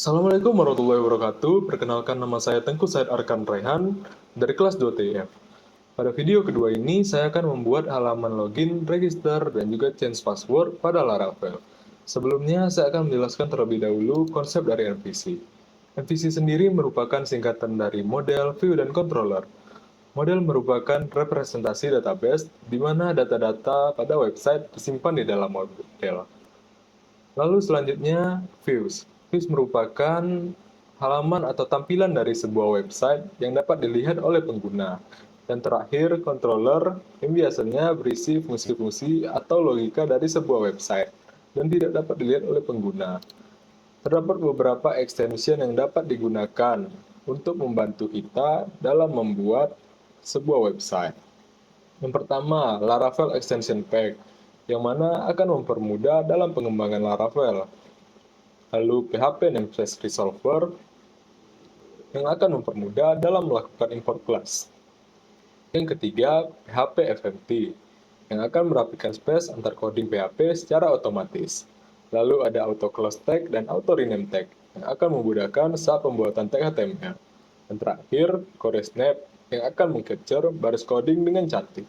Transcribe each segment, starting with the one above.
Assalamualaikum warahmatullahi wabarakatuh. Perkenalkan, nama saya Tengku Said Arkan Raihan dari kelas 2 TIF. Pada video kedua ini, saya akan membuat halaman login, register, dan juga change password pada Laravel. Sebelumnya, saya akan menjelaskan terlebih dahulu konsep dari MVC. MVC sendiri merupakan singkatan dari model, view, dan controller. Model merupakan representasi database di mana data-data pada website disimpan di dalam model. Lalu selanjutnya, views. Views merupakan halaman atau tampilan dari sebuah website yang dapat dilihat oleh pengguna. Dan terakhir, controller yang biasanya berisi fungsi-fungsi atau logika dari sebuah website dan tidak dapat dilihat oleh pengguna. Terdapat beberapa extension yang dapat digunakan untuk membantu kita dalam membuat sebuah website. Yang pertama, Laravel Extension Pack, yang mana akan mempermudah dalam pengembangan Laravel. Lalu PHP Namespace Resolver, yang akan mempermudah dalam melakukan import class. Yang ketiga, PHP FMT, yang akan merapikan space antar coding PHP secara otomatis. Lalu ada auto close tag dan auto rename tag, yang akan memudahkan saat pembuatan tag HTML. Dan terakhir, Core Snap, yang akan meng-capture baris coding dengan cantik.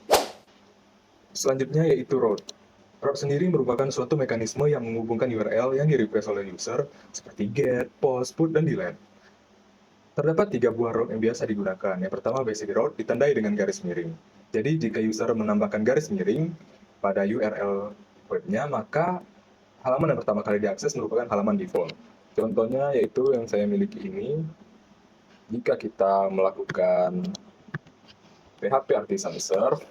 Selanjutnya yaitu route. Route sendiri merupakan suatu mekanisme yang menghubungkan URL yang di-request oleh user, seperti get, post, put, dan delete. Terdapat 3 buah route yang biasa digunakan. Yang pertama, basic route, ditandai dengan garis miring. Jadi, jika user menambahkan garis miring pada URL webnya, maka halaman yang pertama kali diakses merupakan halaman default. Contohnya yaitu yang saya miliki ini. Jika kita melakukan PHP Artisan Serve,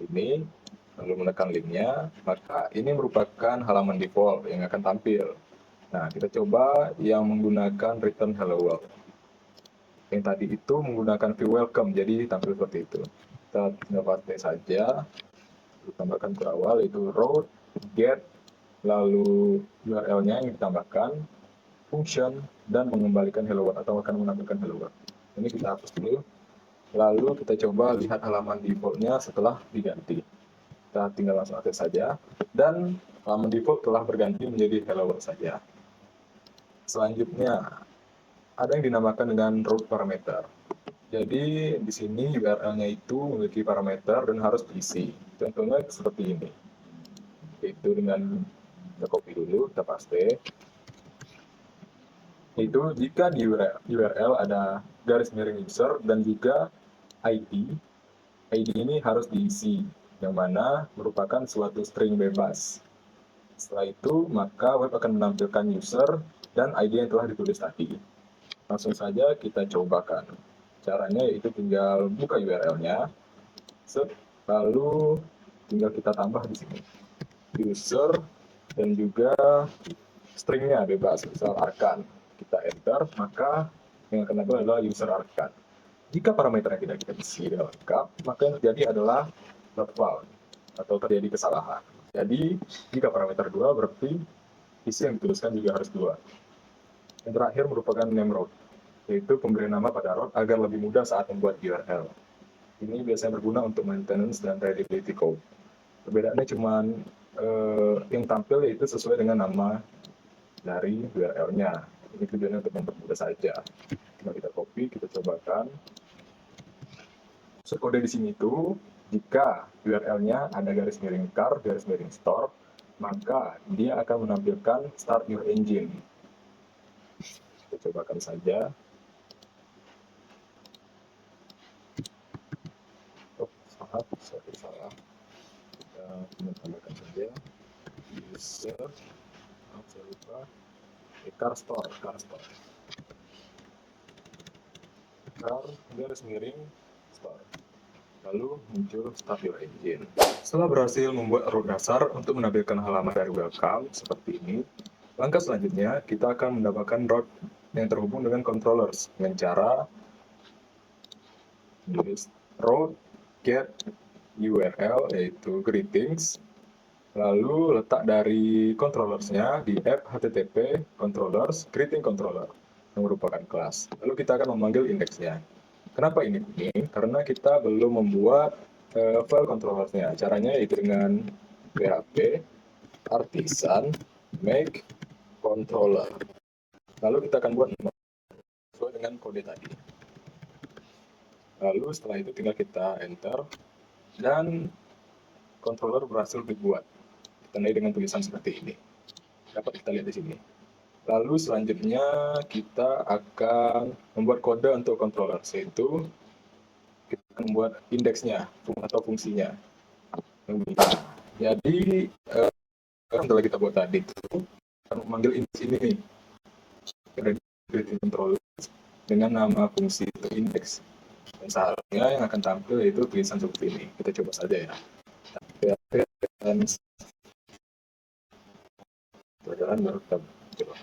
ini, lalu menekan linknya, maka ini merupakan halaman default yang akan tampil. Nah, kita coba yang menggunakan return hello world. Yang tadi itu menggunakan view welcome, jadi tampil seperti itu. Kita tinggal paste saja, tambahkan ke awal, itu route, get, lalu URL-nya yang ditambahkan, function, dan mengembalikan hello world atau akan menampilkan hello world. Ini kita hapus dulu. Lalu kita coba lihat halaman default-nya setelah diganti. Kita tinggal langsung akses saja, dan halaman default telah berganti menjadi hello world saja. Selanjutnya, ada yang dinamakan dengan route parameter. Jadi di sini URL-nya itu memiliki parameter dan harus diisi. Contohnya seperti ini. Itu dengan kita copy dulu, kita paste. Itu jika di URL ada garis miring user dan juga ID. ID ini harus diisi, yang mana merupakan suatu string bebas. Setelah itu, maka web akan menampilkan user dan ID yang telah ditulis tadi. Langsung saja kita cobakan. Caranya yaitu tinggal buka URL-nya, lalu tinggal kita tambah di sini user dan juga stringnya bebas, misal arkan. Kita enter, maka yang akan tampil adalah user arkan. Jika parameter yang tidak kita isi tidak lengkap, maka yang terjadi adalah not found atau terjadi kesalahan. Jadi jika parameter 2 berarti isi yang dituliskan juga harus 2. Yang terakhir merupakan name route, yaitu pemberian nama pada route agar lebih mudah saat membuat URL. Ini biasanya berguna untuk maintenance dan readability code. Perbedaannya cuma yang tampil yaitu sesuai dengan nama dari URL-nya. Ini tujuannya untuk mempermudah saja. Nah, kita copy, kita cobakan. Unsur kode di sini itu, jika URL-nya ada garis miring car, garis miring store, maka dia akan menampilkan start your engine. Kita cobakan saja. Oh, salah. Kita tambahkan saja. User, saya lupa. Car store. Car, garis miring, store. Lalu muncul start your engine. Setelah berhasil membuat route dasar untuk menampilkan halaman dari welcome seperti ini, langkah selanjutnya kita akan mendapatkan route yang terhubung dengan controllers dengan cara menulis route get URL yaitu greetings, lalu letak dari controllersnya di app http controllers greeting controller yang merupakan kelas. Lalu kita akan memanggil indeksnya. Kenapa ini penting? Karena kita belum membuat file controllersnya. Caranya yaitu dengan php artisan make controller. Lalu kita akan buat sesuai dengan kode tadi. Lalu setelah itu tinggal kita enter dan controller berhasil dibuat. Ditandai dengan tulisan seperti ini. Dapat kita lihat di sini. Lalu selanjutnya kita akan membuat kode untuk controller, yaitu kita akan membuat indeksnya atau fungsinya. Jadi setelah kita buat tadi itu akan memanggil indeks ini nih, creating controller dengan nama fungsi itu indeks. Dan seharusnya yang akan tampil yaitu tulisan seperti ini. Kita coba saja ya. Pelajaran baru kita coba.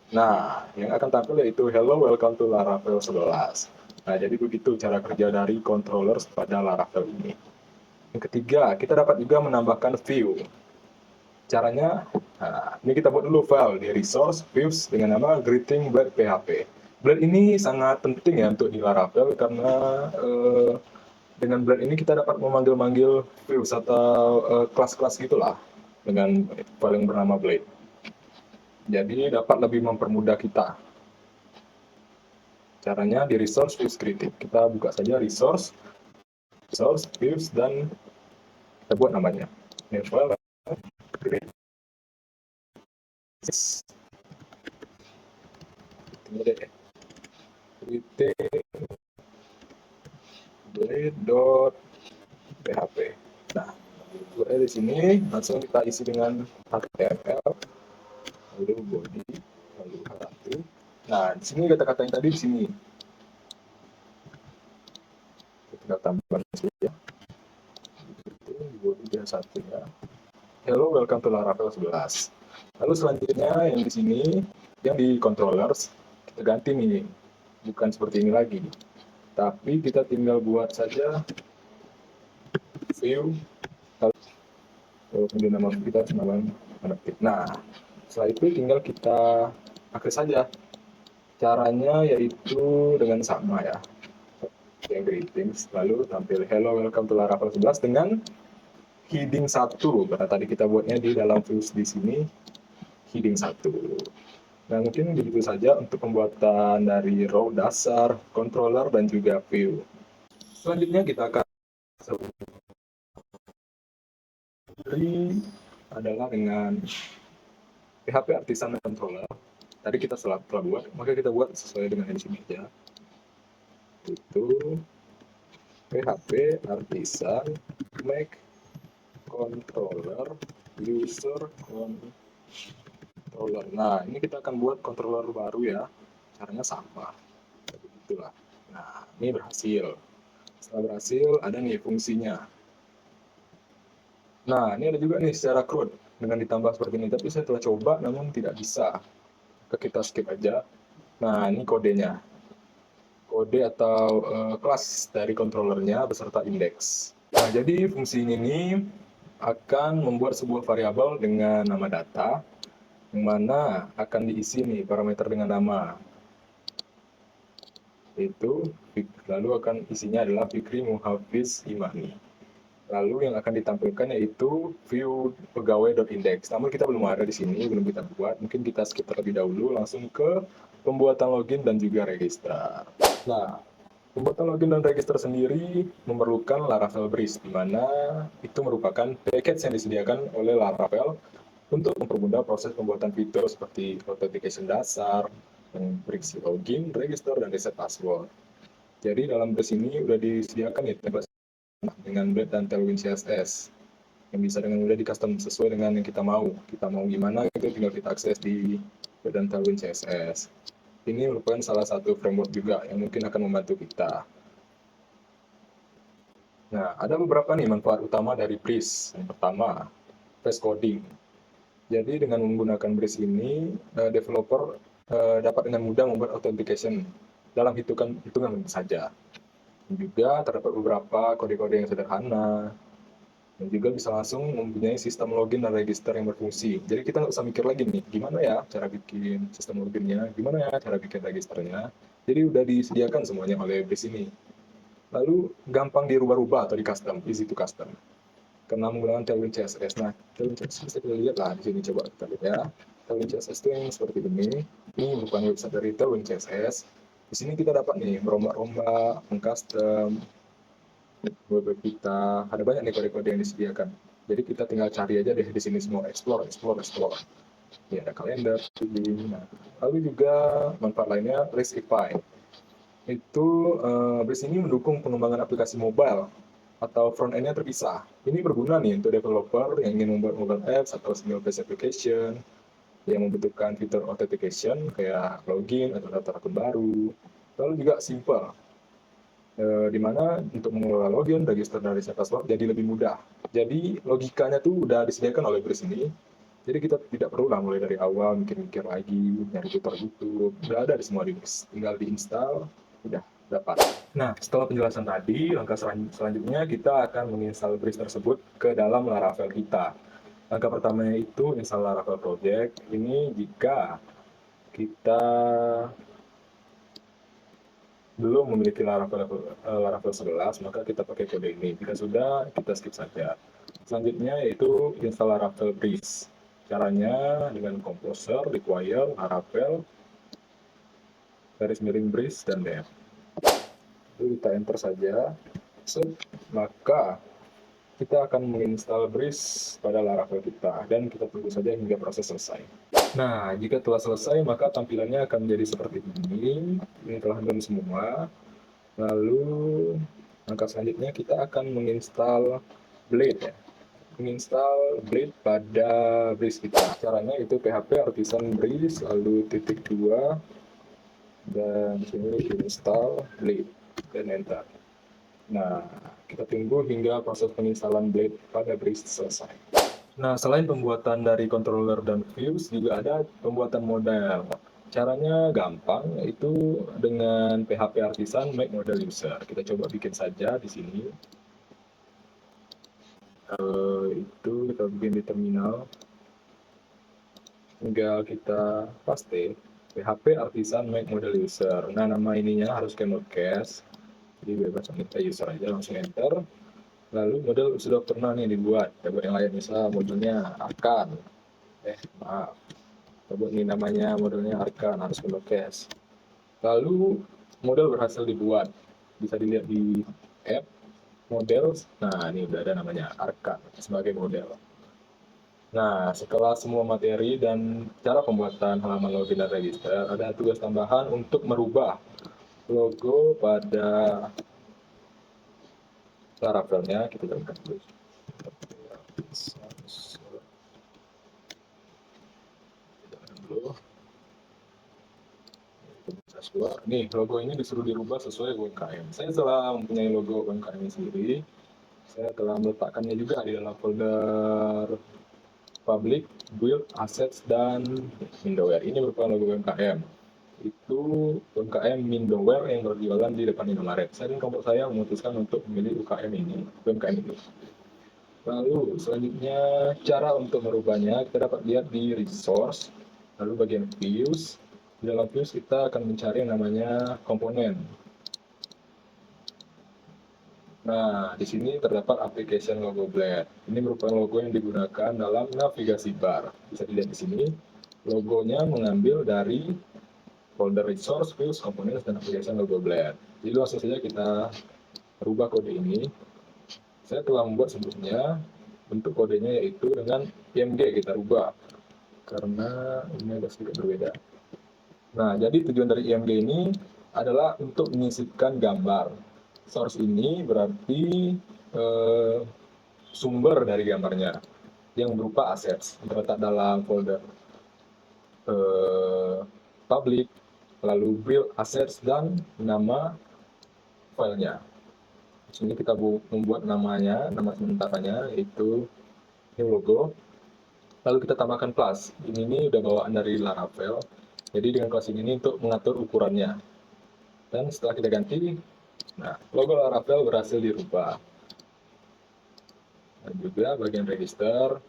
Nah, yang akan tampil yaitu hello, welcome to Laravel 11. Nah, jadi begitu cara kerja dari controller pada Laravel ini. Yang ketiga, kita dapat juga menambahkan view. Caranya, nah, ini kita buat dulu file di resource views dengan nama greeting blade php. Blade ini sangat penting ya untuk di Laravel karena dengan blade ini kita dapat memanggil-manggil views atau kelas-kelas gitulah dengan file yang bernama blade. Jadi dapat lebih mempermudah kita. Caranya di resource views greeting. Kita buka saja resource views dan kita buat namanya. Ini file greeting. Blade.php. Nah, di sini langsung kita isi dengan HTML, lalu body, lalu h1. Nah, di sini kata-kata yang tadi di sini. Kita tambahkan saja. Itu body h1 ya. Hello, welcome to Laravel 11. Lalu selanjutnya yang di sini, yang di controllers, kita ganti nih. Bukan seperti ini lagi. Tapi kita tinggal buat saja view. Kemudian nama kita nama menepik. Nah, setelah itu tinggal kita akses saja. Caranya yaitu dengan sama ya. Yang greetings, lalu tampil hello, welcome to Laravel 11 dengan heading 1. Karena tadi kita buatnya di dalam views di sini heading 1. Nah, mungkin begitu saja untuk pembuatan dari row dasar, controller, dan juga view. Selanjutnya kita akan adalah dengan PHP Artisan Controller. Tadi kita telah buat, maka kita buat sesuai dengan yang di sini ya. Itu PHP Artisan make controller user controller. Nah, ini kita akan buat controller baru ya. Caranya sama. Begitulah. Nah, ini berhasil. Setelah berhasil, ada nih fungsinya. Nah, ini ada juga nih secara CRUD dengan ditambah seperti ini. Tapi saya telah coba, namun tidak bisa. Kita skip aja. Nah, ini kodenya. Kode atau kelas dari controllernya beserta indeks. Nah, jadi fungsi ini akan membuat sebuah variabel dengan nama data, yang mana akan diisi nih parameter dengan nama. Itu, lalu akan isinya adalah Fikri Muhafiz Imani. Lalu yang akan ditampilkan yaitu view pegawai.index. Namun kita belum ada di sini, belum kita buat. Mungkin kita skip terlebih dahulu, langsung ke pembuatan login dan juga register. Nah, pembuatan login dan register sendiri memerlukan Laravel Breeze, di mana itu merupakan package yang disediakan oleh Laravel untuk mempermudah proses pembuatan fitur seperti authentication dasar, yang berisi login, register, dan reset password. Jadi dalam Breeze ini sudah disediakan ya template dengan Blade dan Tailwind CSS yang bisa dengan mudah di custom sesuai dengan yang kita mau. Kita mau gimana itu tinggal kita akses di Blade dan Tailwind CSS. Ini merupakan salah satu framework juga yang mungkin akan membantu kita. Nah, ada beberapa nih manfaat utama dari Breeze. Yang pertama, fast coding. Jadi dengan menggunakan Breeze ini, developer dapat dengan mudah membuat authentication dalam hitungan saja. Dan juga terdapat beberapa kode-kode yang sederhana, dan juga bisa langsung mempunyai sistem login dan register yang berfungsi. Jadi kita nggak usah mikir lagi nih, gimana ya cara bikin sistem loginnya, gimana ya cara bikin registernya. Jadi udah disediakan semuanya oleh Breeze ini. Lalu gampang dirubah-rubah atau di custom, easy to custom. Karena menggunakan Tailwind CSS. Nah, Tailwind CSS bisa kita lihat lah di sini, coba kita lihat ya. Tailwind CSS itu yang seperti ini. Ini bukan website dari Tailwind CSS. Di sini kita dapat nih merombak-rombak, mengcustom web kita. Ada banyak nih kode-kode yang disediakan. Jadi kita tinggal cari aja deh di sini semua, explore. Ya, ada kalender, nah, lalu juga manfaat lainnya Risify. Bris ini mendukung pengembangan aplikasi mobile atau front end-nya terpisah. Ini berguna nih untuk developer yang ingin membuat mobile apps atau single page application yang membutuhkan fitur authentication kayak login atau daftar akun baru. Lalu juga simple, di mana untuk mengelola login, register, dan reset password jadi lebih mudah. Jadi logikanya tuh udah disediakan oleh Bris ini. Jadi kita tidak perlu lah mulai dari awal mikir-mikir lagi, nyari tutor YouTube. Udah ada di semua di Bris. Tinggal diinstal, udah dapat. Nah, setelah penjelasan tadi, langkah selanjutnya kita akan menginstal Bris tersebut ke dalam Laravel kita. Langkah pertamanya itu install Laravel Project. Ini jika kita belum memiliki Laravel 11, maka kita pakai kode ini. Jika sudah, kita skip saja. Selanjutnya yaitu install Laravel Bris. Caranya dengan Composer, require, Laravel, garis miring Bris, dan dev. Lalu kita enter saja. Maka kita akan menginstal Bris pada Laravel kita, dan kita tunggu saja hingga proses selesai. Nah, jika telah selesai, maka tampilannya akan menjadi seperti ini. Ini telah done semua. Lalu, langkah selanjutnya kita akan menginstal Blade ya. Menginstal Blade pada Bris kita. Caranya itu PHP Artisan Bris, lalu _2, dan di sini install Blade, dan enter. Nah, kita tunggu hingga proses penginstalan Blade pada Bris selesai. Nah, selain pembuatan dari controller dan views, juga ada pembuatan model. Caranya gampang, yaitu dengan PHP Artisan Make Model User. Kita coba bikin saja di sini. Itu kita bikin di terminal. Tinggal kita paste PHP Artisan Make Model User. Nah, nama ininya harus Camel-Case. Jadi bebas kita user aja, langsung enter. Lalu model sudah pernah nih dibuat. Kita buat yang lain, misal modelnya Arkan. Maaf. Kita buat ini namanya modelnya Arkan, harus Camel-Case. Lalu model berhasil dibuat. Bisa dilihat di app model. Nah, ini udah ada namanya Arkan sebagai model. Nah, setelah semua materi dan cara pembuatan halaman login dan register, ada tugas tambahan untuk merubah logo pada Laravelnya. Kita tekan dulu. Nih, logo ini disuruh dirubah sesuai UMKM. Saya telah mempunyai logo UMKM ini sendiri. Saya telah meletakkannya juga di dalam folder public, build, assets, dan Mindoware. Ini merupakan logo UMKM. Itu UMKM Mindoware yang berjualan di depan Indomaret. Saya dan kelompok saya memutuskan untuk memilih UMKM ini. Lalu selanjutnya cara untuk merubahnya kita dapat lihat di resource, lalu bagian views. Di dalam views kita akan mencari yang namanya komponen. Nah, di sini terdapat application logo Blade. Ini merupakan logo yang digunakan dalam navigasi bar. Bisa dilihat di sini, logonya mengambil dari folder resource, views, components, dan application logo Blade. Jadi langsung saja kita rubah kode ini. Saya telah membuat sebelumnya, bentuk kodenya yaitu dengan IMG kita rubah, karena ini agak sedikit berbeda. Nah, jadi tujuan dari IMG ini adalah untuk menyisipkan gambar. Source ini berarti sumber dari gambarnya yang berupa assets terletak dalam folder public, lalu build assets, dan nama filenya. Di sini kita membuat namanya, nama sementaranya yaitu ini logo. Lalu kita tambahkan class. Ini udah bawaan dari Laravel. Jadi dengan class ini untuk mengatur ukurannya. Dan setelah kita ganti, nah, logo Laravel berhasil dirubah. Dan juga bagian register.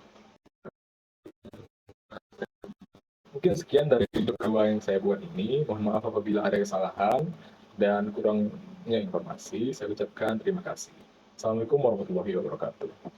Mungkin sekian dari video kedua yang saya buat ini. Mohon maaf apabila ada kesalahan dan kurangnya informasi. Saya ucapkan terima kasih. Assalamualaikum warahmatullahi wabarakatuh.